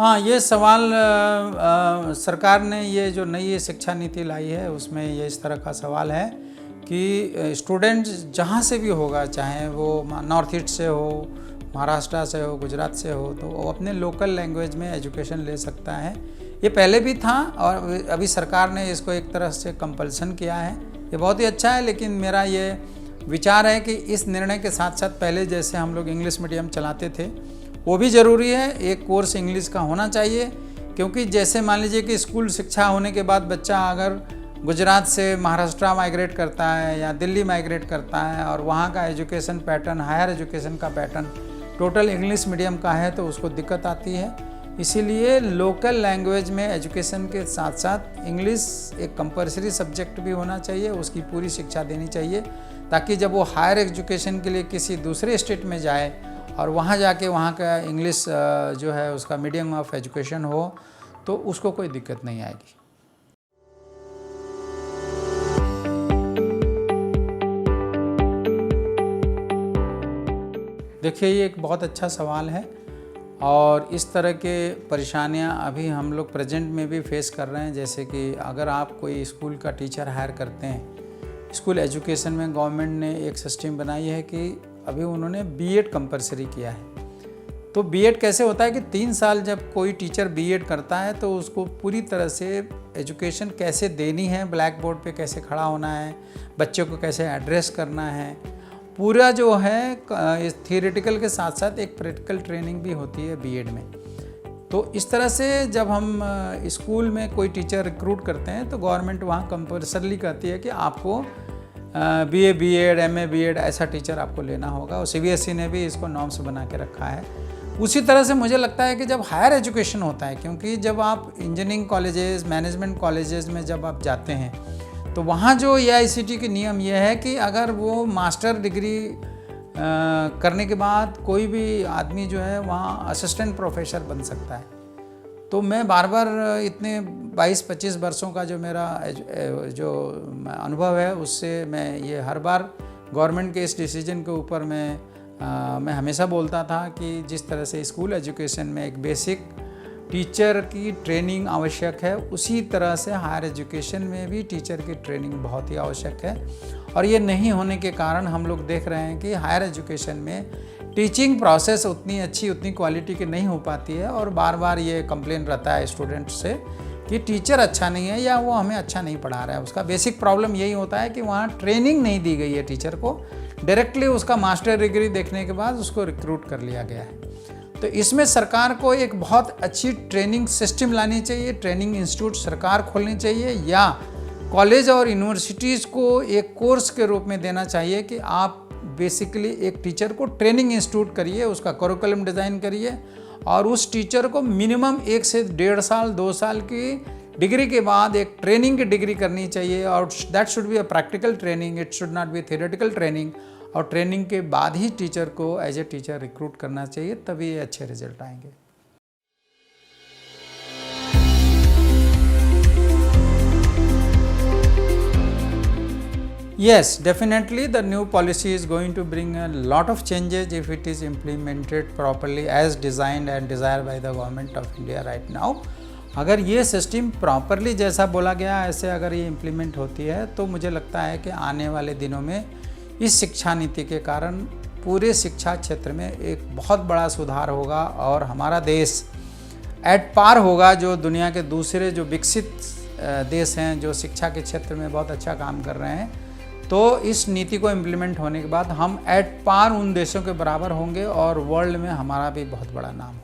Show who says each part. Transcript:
Speaker 1: हाँ, ये सवाल सरकार ने ये जो नई शिक्षा नीति लाई है उसमें ये इस तरह का सवाल है कि स्टूडेंट जहाँ से भी होगा, चाहे वो नॉर्थ ईस्ट से हो, महाराष्ट्र से हो, गुजरात से हो, तो वो अपने लोकल लैंग्वेज में एजुकेशन ले सकता है। ये पहले भी था और अभी सरकार ने इसको एक तरह से कंपल्सन किया है। ये बहुत ही अच्छा है, लेकिन मेरा ये विचार है कि इस निर्णय के साथ साथ पहले जैसे हम लोग इंग्लिश मीडियम चलाते थे वो भी ज़रूरी है, एक कोर्स इंग्लिश का होना चाहिए। क्योंकि जैसे मान लीजिए कि स्कूल शिक्षा होने के बाद बच्चा अगर गुजरात से महाराष्ट्र माइग्रेट करता है या दिल्ली माइग्रेट करता है और वहाँ का एजुकेशन पैटर्न, हायर एजुकेशन का पैटर्न टोटल इंग्लिश मीडियम का है, तो उसको दिक्कत आती है। इसीलिए लोकल लैंग्वेज में एजुकेशन के साथ साथ इंग्लिश एक कंपल्सरी सब्जेक्ट भी होना चाहिए, उसकी पूरी शिक्षा देनी चाहिए, ताकि जब वो हायर एजुकेशन के लिए किसी दूसरे स्टेट में जाए और वहाँ जाके वहाँ का इंग्लिश जो है उसका मीडियम ऑफ एजुकेशन हो, तो उसको कोई दिक्कत नहीं आएगी। देखिए, ये एक बहुत अच्छा सवाल है और इस तरह के परेशानियां अभी हम लोग प्रेजेंट में भी फेस कर रहे हैं। जैसे कि अगर आप कोई स्कूल का टीचर हायर करते हैं, स्कूल एजुकेशन में गवर्नमेंट ने एक सिस्टम बनाई है कि अभी उन्होंने बीएड कंपलसरी किया है। तो बीएड कैसे होता है कि 3 साल जब कोई टीचर बीएड करता है तो उसको पूरी तरह से एजुकेशन कैसे देनी है, ब्लैक बोर्ड पे कैसे खड़ा होना है, बच्चों को कैसे एड्रेस करना है, पूरा जो है इस थियोरेटिकल के साथ साथ एक प्रैक्टिकल ट्रेनिंग भी होती है बीएड में। तो इस तरह से जब हम स्कूल में कोई टीचर रिक्रूट करते हैं तो गवर्नमेंट वहाँ कंपल्सरली कहती है कि आपको बीए बीएड, एमए बीएड ऐसा टीचर आपको लेना होगा, और सीबीएसई ने भी इसको नॉर्म्स बना के रखा है। उसी तरह से मुझे लगता है कि जब हायर एजुकेशन होता है, क्योंकि जब आप इंजीनियरिंग कॉलेजेस, मैनेजमेंट कॉलेजेस में जब आप जाते हैं तो वहाँ जो एआईसीटी के नियम ये है कि अगर वो मास्टर डिग्री करने के बाद कोई भी आदमी जो है वहाँ असिस्टेंट प्रोफेसर बन सकता है। तो मैं बार बार इतने 22-25 वर्षों का जो मेरा जो अनुभव है उससे मैं ये हर बार गवर्नमेंट के इस डिसीजन के ऊपर मैं हमेशा बोलता था कि जिस तरह से स्कूल एजुकेशन में एक बेसिक टीचर की ट्रेनिंग आवश्यक है, उसी तरह से हायर एजुकेशन में भी टीचर की ट्रेनिंग बहुत ही आवश्यक है। और ये नहीं होने के कारण हम लोग देख रहे हैं कि हायर एजुकेशन में टीचिंग प्रोसेस उतनी अच्छी, उतनी क्वालिटी की नहीं हो पाती है, और बार बार ये कंप्लेन रहता है स्टूडेंट से कि टीचर अच्छा नहीं है या वो हमें अच्छा नहीं पढ़ा रहा है। उसका बेसिक प्रॉब्लम यही होता है कि वहाँ ट्रेनिंग नहीं दी गई है टीचर को, डायरेक्टली उसका मास्टर डिग्री देखने के बाद उसको रिक्रूट कर लिया गया है। तो इसमें सरकार को एक बहुत अच्छी ट्रेनिंग सिस्टम लानी चाहिए, ट्रेनिंग इंस्टीट्यूट सरकार खोलनी चाहिए, या कॉलेज और यूनिवर्सिटीज़ को एक कोर्स के रूप में देना चाहिए कि आप बेसिकली एक टीचर को ट्रेनिंग इंस्टीट्यूट करिए, उसका करिकुलम डिज़ाइन करिए, और उस टीचर को मिनिमम 1 से 1.5 साल 2 साल की डिग्री के बाद एक ट्रेनिंग की डिग्री करनी चाहिए, और that should be a practical training, it should not be theoretical training. और ट्रेनिंग के बाद ही टीचर को एज ए टीचर रिक्रूट करना चाहिए, तभी ये अच्छे रिजल्ट आएंगे। Yes, definitely the new policy is going to bring a lot of changes if it is implemented properly as designed and desired by the government of India right now. अगर ये system properly जैसा बोला गया ऐसे अगर ये implement होती है तो मुझे लगता है कि आने वाले दिनों में इस शिक्षा नीति के कारण पूरे शिक्षा क्षेत्र में एक बहुत बड़ा सुधार होगा, और हमारा देश एट पार होगा जो दुनिया के दूसरे जो विकसित देश हैं जो शिक्षा के क्षेत्र में बहुत अच्छा काम कर रहे हैं। तो इस नीति को इम्प्लीमेंट होने के बाद हम एट पार उन देशों के बराबर होंगे और वर्ल्ड में हमारा भी बहुत बड़ा नाम होगा।